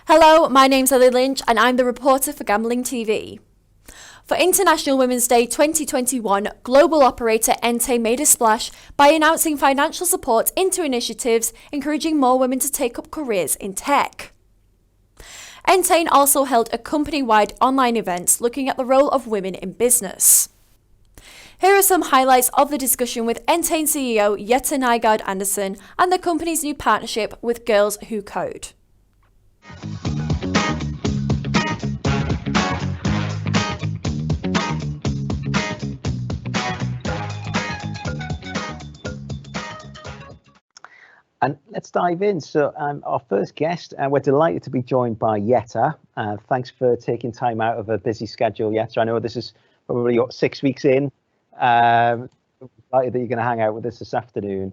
Hello, my name's Ellie Lynch and I'm the reporter for Gambling TV. For International Women's Day 2021, global operator Entain made a splash by announcing financial support into initiatives encouraging more women to take up careers in tech. Entain also held a company-wide online event looking at the role of women in business. Here are some highlights of the discussion with Entain CEO Jette Nygaard-Andersen and the company's new partnership with Girls Who Code. And let's dive in. So our first guest, we're delighted to be joined by Jette. Thanks for taking time out of a busy schedule, Jette. I know this is probably 6 weeks in. Delighted that you're going to hang out with us this afternoon.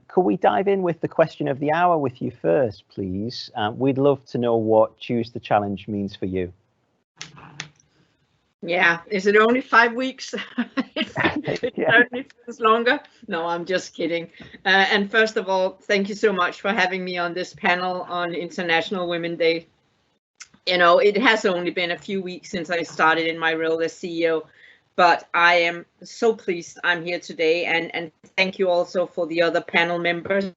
Could we dive in with the question of the hour with you first, please? We'd love to know what Choose the Challenge means for you. Yeah, is it only 5 weeks? It certainly feels longer. No, I'm just kidding. And first of all, thank you so much for having me on this panel on International Women's Day. You know, it has only been a few weeks since I started in my role as CEO, but I am so pleased I'm here today. And thank you also for the other panel members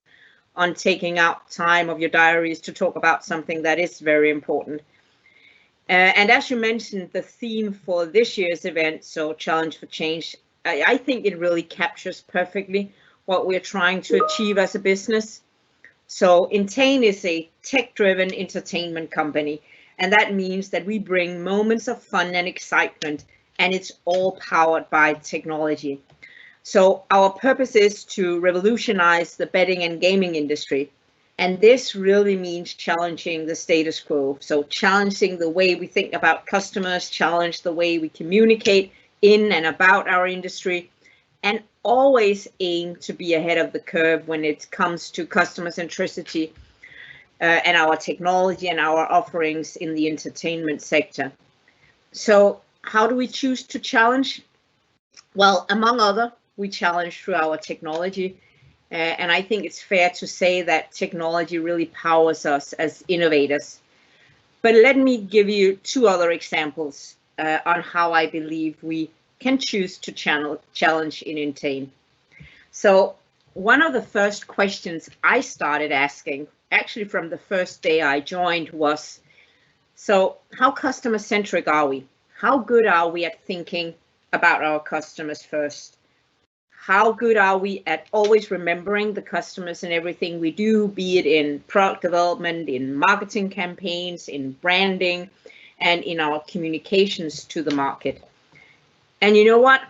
on taking out time of your diaries to talk about something that is very important. And as you mentioned, the theme for this year's event, so Challenge for Change, I think it really captures perfectly what we're trying to achieve as a business. So Entain is a tech-driven entertainment company, and that means that we bring moments of fun and excitement, and it's all powered by technology. So our purpose is to revolutionize the betting and gaming industry. And this really means challenging the status quo. So challenging the way we think about customers, challenge the way we communicate in and about our industry, and always aim to be ahead of the curve when it comes to customer centricity and our technology and our offerings in the entertainment sector. So how do we choose to challenge? Well, among other, we challenge through our technology. And I think it's fair to say that technology really powers us as innovators. But let me give you 2 other examples on how I believe we can choose to challenge in Entain. So one of the first questions I started asking, actually from the first day I joined, was, so how customer-centric are we? How good are we at thinking about our customers first? How good are we at always remembering the customers in everything we do, be it in product development, in marketing campaigns, in branding, and in our communications to the market? And you know what?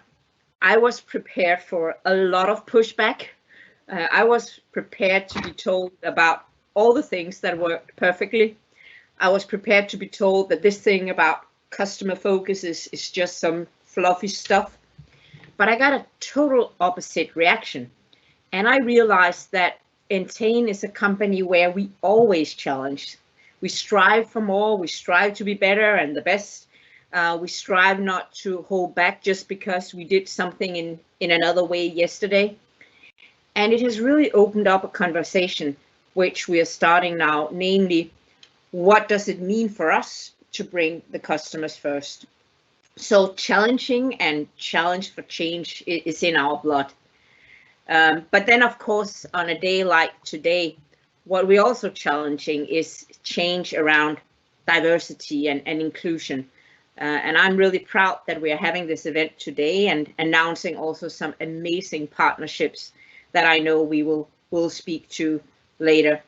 I was prepared for a lot of pushback. I was prepared to be told about all the things that worked perfectly. I was prepared to be told that this thing about customer focus is just some fluffy stuff. But I got a total opposite reaction. And I realized that Entain is a company where we always challenge. We strive for more, we strive to be better and the best. We strive not to hold back just because we did something in another way yesterday. And it has really opened up a conversation, which we are starting now, namely, what does it mean for us to bring the customers first? So challenging and challenge for change is in our blood. But then, of course, on a day like today, what we're also challenging is change around diversity and inclusion. And I'm really proud that we are having this event today and announcing also some amazing partnerships that I know we will speak to later.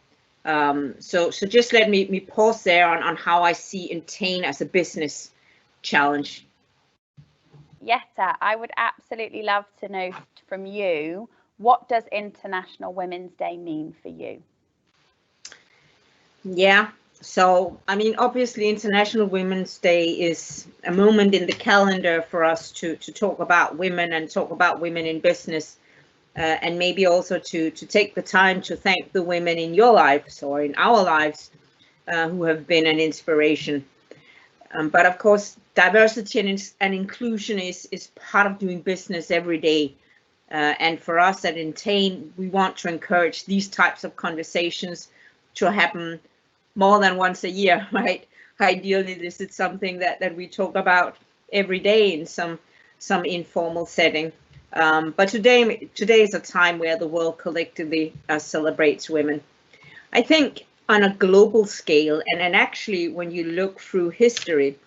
So just let me pause there on how I see Entain as a business challenge. Jette, I would absolutely love to know from you, what does International Women's Day mean for you? Yeah, so I mean, obviously International Women's Day is a moment in the calendar for us to talk about women and talk about women in business, and maybe also to take the time to thank the women in your lives or in our lives who have been an inspiration. But of course, diversity and inclusion is part of doing business every day. And for us at Entain, we want to encourage these types of conversations to happen more than once a year, right? Ideally, this is something that we talk about every day in some informal setting. But today is a time where the world collectively celebrates women. I think on a global scale, and actually when you look through history,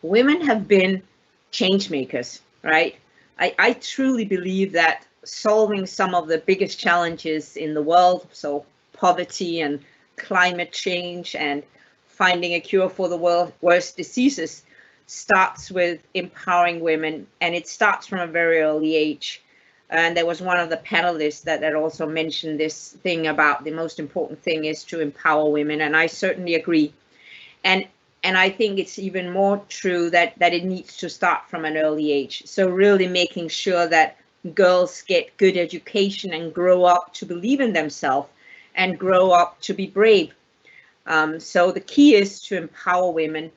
women have been change makers, right? I truly believe that solving some of the biggest challenges in the world, so poverty and climate change and finding a cure for the world's worst diseases, starts with empowering women, and it starts from a very early age. And there was one of the panelists that also mentioned this thing about the most important thing is to empower women, and I certainly agree. And I think it's even more true that it needs to start from an early age. So really making sure that girls get good education and grow up to believe in themselves and grow up to be brave. So the key is to empower women,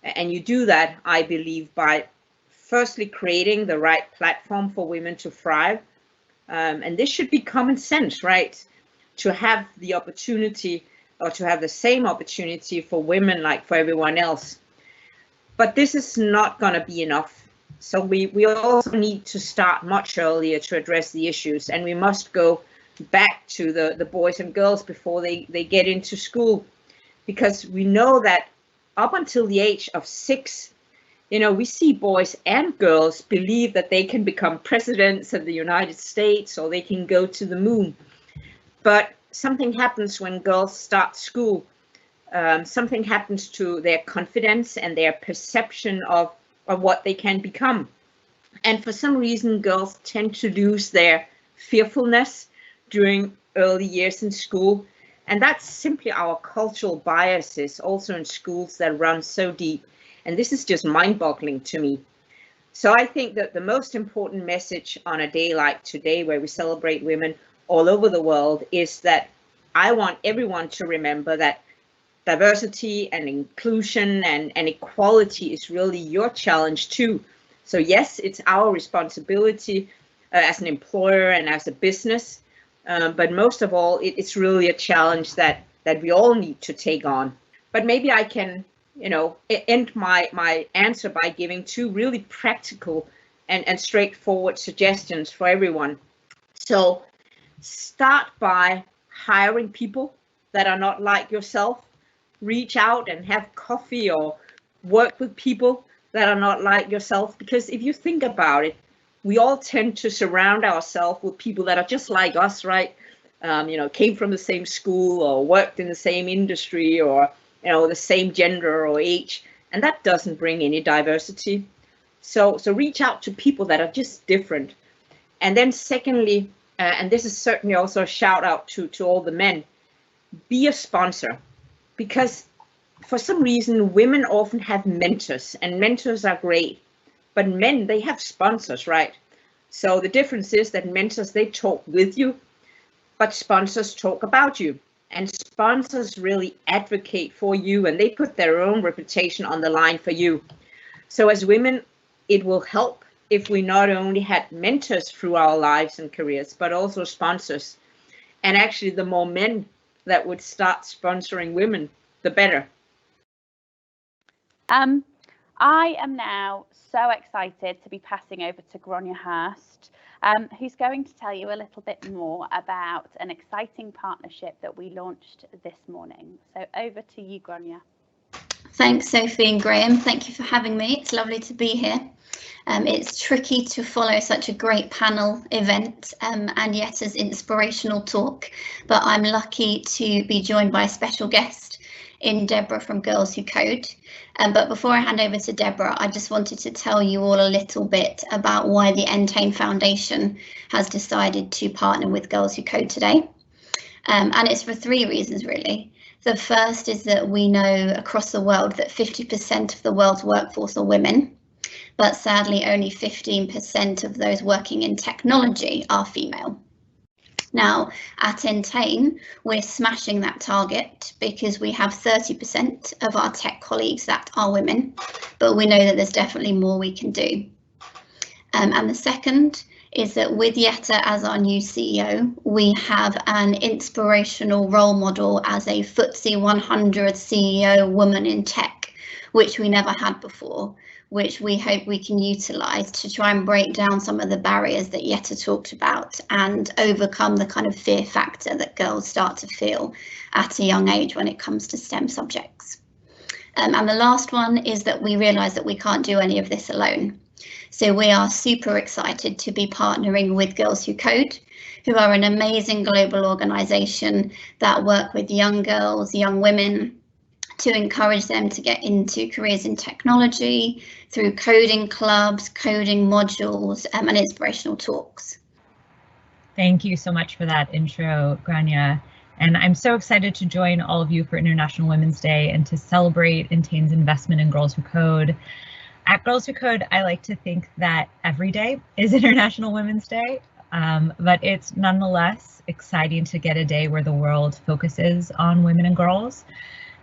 and you do that, I believe, by firstly creating the right platform for women to thrive. And this should be common sense, right? To have the opportunity, or to have the same opportunity for women like for everyone else. But this is not going to be enough. So we also need to start much earlier to address the issues, and we must go back to the boys and girls before they get into school, because we know that up until the age of 6, we see boys and girls believe that they can become presidents of the United States or they can go to the moon. But something happens when girls start school. Something happens to their confidence and their perception of what they can become. And for some reason, girls tend to lose their fearfulness during early years in school. And that's simply our cultural biases also in schools that run so deep. And this is just mind-boggling to me. So I think that the most important message on a day like today, where we celebrate women all over the world, is that I want everyone to remember that diversity and inclusion and equality is really your challenge too. So yes, it's our responsibility as an employer and as a business, but most of all, it's really a challenge that we all need to take on. But maybe I can, end my answer by giving 2 really practical and straightforward suggestions for everyone. So start by hiring people that are not like yourself. Reach out and have coffee or work with people that are not like yourself, because if you think about it, we all tend to surround ourselves with people that are just like us, right? Came from the same school or worked in the same industry or the same gender or age, and that doesn't bring any diversity. So reach out to people that are just different. And then secondly, and this is certainly also a shout out to all the men, be a sponsor, because for some reason women often have mentors, and mentors are great, but men, they have sponsors, right? So the difference is that mentors, they talk with you, but sponsors talk about you, and sponsors really advocate for you, and they put their own reputation on the line for you. So as women, it will help if we not only had mentors through our lives and careers, but also sponsors. And actually, the more men that would start sponsoring women, the better. I am now so excited to be passing over to Grainne Hurst, who's going to tell you a little bit more about an exciting partnership that we launched this morning. So over to you, Grainne. Thanks, Sophie and Graham. Thank you for having me. It's lovely to be here. It's tricky to follow such a great panel event and yet as inspirational talk, but I'm lucky to be joined by a special guest in Deborah from Girls Who Code. But before I hand over to Deborah, I just wanted to tell you all a little bit about why the Entain Foundation has decided to partner with Girls Who Code today. And it's for 3 reasons, really. The first is that we know across the world that 50% of the world's workforce are women, but sadly only 15% of those working in technology are female. Now, at Entain, we're smashing that target because we have 30% of our tech colleagues that are women, but we know that there's definitely more we can do. And the second is that with Jette as our new CEO, we have an inspirational role model as a FTSE 100 CEO woman in tech, which we never had before, which we hope we can utilise to try and break down some of the barriers that Jette talked about and overcome the kind of fear factor that girls start to feel at a young age when it comes to STEM subjects. And the last one is that we realise that we can't do any of this alone. So we are super excited to be partnering with Girls Who Code, who are an amazing global organisation that work with young girls, young women, to encourage them to get into careers in technology through coding clubs, coding modules, and inspirational talks. Thank you so much for that intro, Grainne. And I'm so excited to join all of you for International Women's Day and to celebrate Entain's investment in Girls Who Code. At Girls Who Code, I like to think that every day is International Women's Day, but it's nonetheless exciting to get a day where the world focuses on women and girls,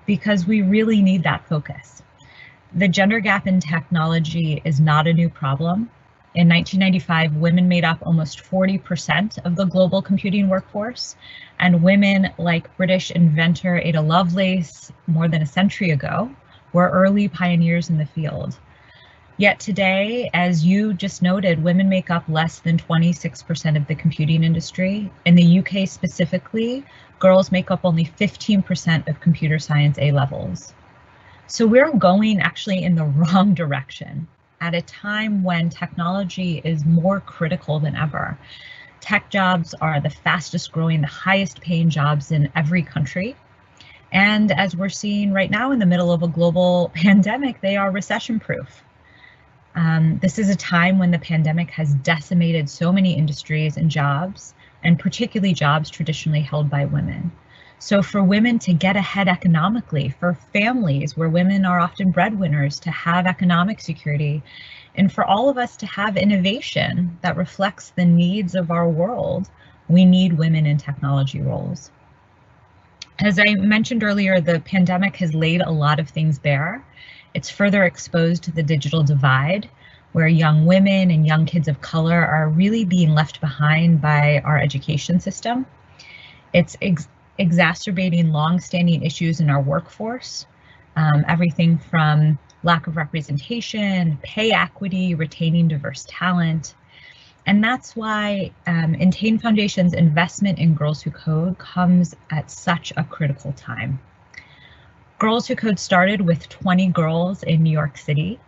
because we really need that focus. The gender gap in technology is not a new problem. In 1995, women made up almost 40% of the global computing workforce, and women like British inventor Ada Lovelace more than a century ago were early pioneers in the field. Yet today, as you just noted, women make up less than 26% of the computing industry. In the UK specifically, girls make up only 15% of computer science A levels. So we're going actually in the wrong direction at a time when technology is more critical than ever. Tech jobs are the fastest growing, the highest paying jobs in every country. And as we're seeing right now in the middle of a global pandemic, they are recession proof. This is a time when the pandemic has decimated so many industries and jobs, and particularly jobs traditionally held by women. So for women to get ahead economically, for families where women are often breadwinners to have economic security, and for all of us to have innovation that reflects the needs of our world, we need women in technology roles. As I mentioned earlier, the pandemic has laid a lot of things bare. It's further exposed the digital divide, where young women and young kids of color are really being left behind by our education system. It's exacerbating long-standing issues in our workforce, everything from lack of representation, pay equity, retaining diverse talent. And that's why Entain Foundation's investment in Girls Who Code comes at such a critical time. Girls Who Code started with 20 girls in New York City.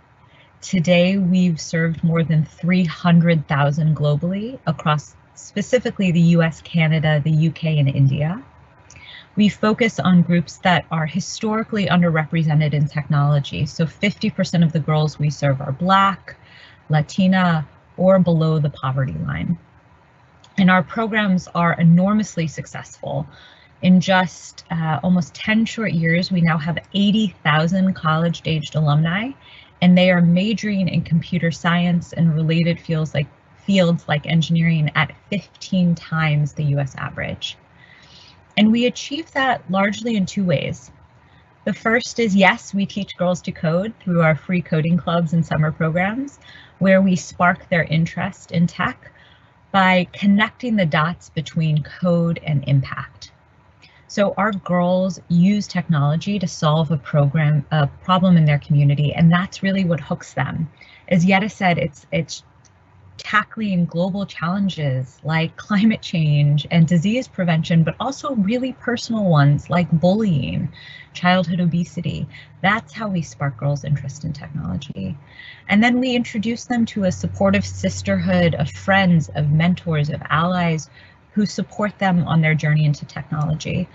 Today, we've served more than 300,000 globally across specifically the US, Canada, the UK, and India. We focus on groups that are historically underrepresented in technology. So 50% of the girls we serve are Black, Latina, or below the poverty line. And our programs are enormously successful. In just almost 10 short years, we now have 80,000 college-aged alumni, and they are majoring in computer science and related fields like engineering at 15 times the US average. And we achieve that largely in two ways. The first is, yes, we teach girls to code through our free coding clubs and summer programs, where we spark their interest in tech by connecting the dots between code and impact. So our girls use technology to solve a problem in their community, and that's really what hooks them. As Jette said, it's tackling global challenges like climate change and disease prevention, but also really personal ones like bullying, childhood obesity. That's how we spark girls' interest in technology. And then we introduce them to a supportive sisterhood of friends, of mentors, of allies who support them on their journey into technology.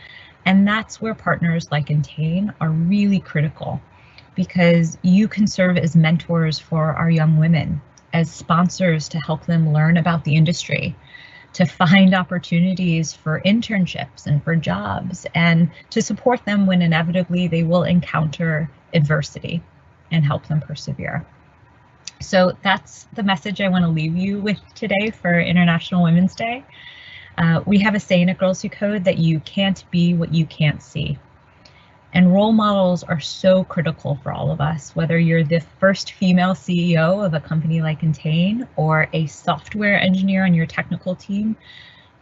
And that's where partners like Entain are really critical, because you can serve as mentors for our young women, as sponsors to help them learn about the industry, to find opportunities for internships and for jobs, and to support them when inevitably they will encounter adversity and help them persevere. So that's the message I want to leave you with today for International Women's Day. We have a saying at Girls Who Code that you can't be what you can't see. And role models are so critical for all of us, whether you're the first female CEO of a company like Entain or a software engineer on your technical team.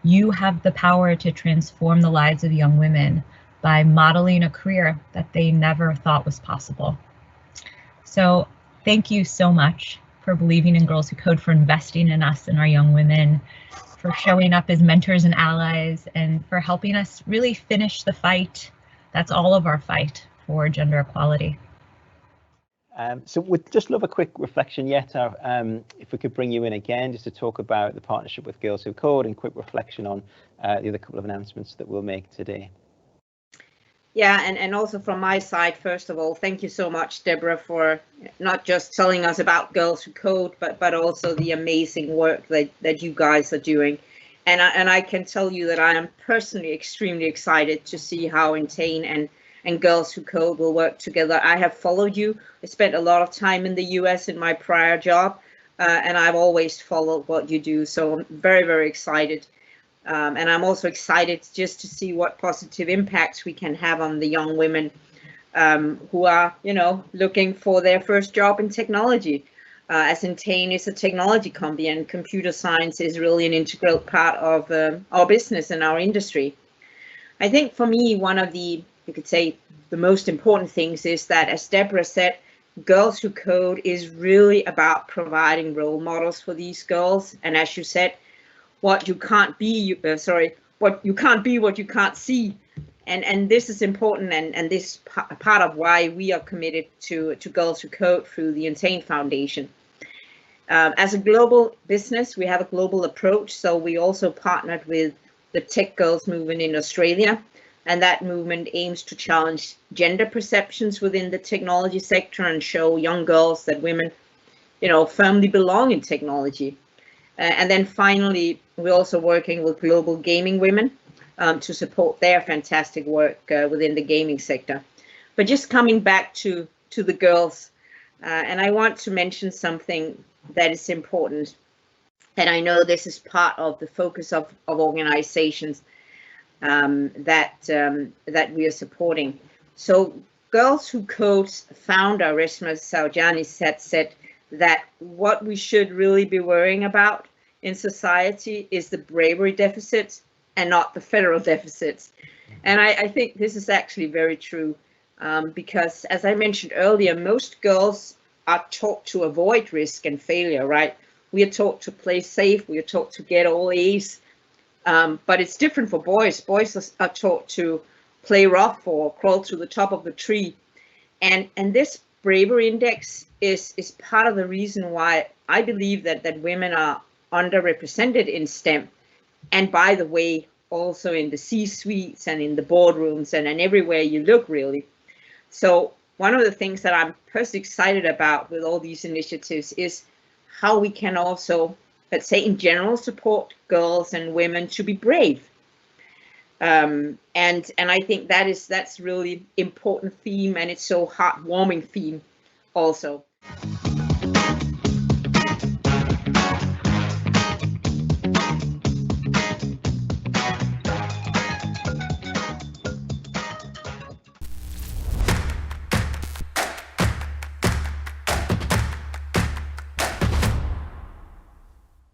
You have the power to transform the lives of young women by modeling a career that they never thought was possible. So thank you so much for believing in Girls Who Code, for investing in us and our young women, for showing up as mentors and allies, and for helping us really finish the fight. That's all of our fight for gender equality. So we'd just love a quick reflection, Jette, if we could bring you in again, just to talk about the partnership with Girls Who Code and quick reflection on the other couple of announcements that we'll make today. Yeah, and also from my side, first of all, thank you so much, Deborah, for not just telling us about Girls Who Code, but also the amazing work that you guys are doing. And I can tell you that I am personally extremely excited to see how Entain and Girls Who Code will work together. I have followed you. I spent a lot of time in the US in my prior job, and I've always followed what you do. So I'm very, very excited. And I'm also excited just to see what positive impacts we can have on the young women who are, looking for their first job in technology. As Entain is a technology company, and computer science is really an integral part of our business and our industry. I think for me, one of the, you could say, the most important things is that, as Deborah said, Girls Who Code is really about providing role models for these girls. And as you said, what you can't be, what you can't be, what you can't see. And this is important, and this part of why we are committed to Girls Who Code through the Entain Foundation. As a global business, we have a global approach, so we also partnered with the Tech Girls movement in Australia, and that movement aims to challenge gender perceptions within the technology sector and show young girls that women, firmly belong in technology. And then finally, we're also working with global gaming women to support their fantastic work within the gaming sector. But just coming back to the girls, and I want to mention something that is important, and I know this is part of the focus of organizations that we are supporting. So Girls Who Code's founder, Reshma Saujani, said that what we should really be worrying about in society is the bravery deficits and not the federal deficits. And I think this is actually very true because, as I mentioned earlier, most girls are taught to avoid risk and failure, right? We are taught to play safe, we are taught to get all A's, but it's different for boys. Boys are taught to play rough or crawl to the top of the tree. And this bravery index is part of the reason why I believe that women are underrepresented in STEM, and by the way, also in the C-suites and in the boardrooms and everywhere you look, really. So one of the things that I'm personally excited about with all these initiatives is how we can also, let's say in general, support girls and women to be brave. And I think that's really important theme, and it's so heartwarming theme also.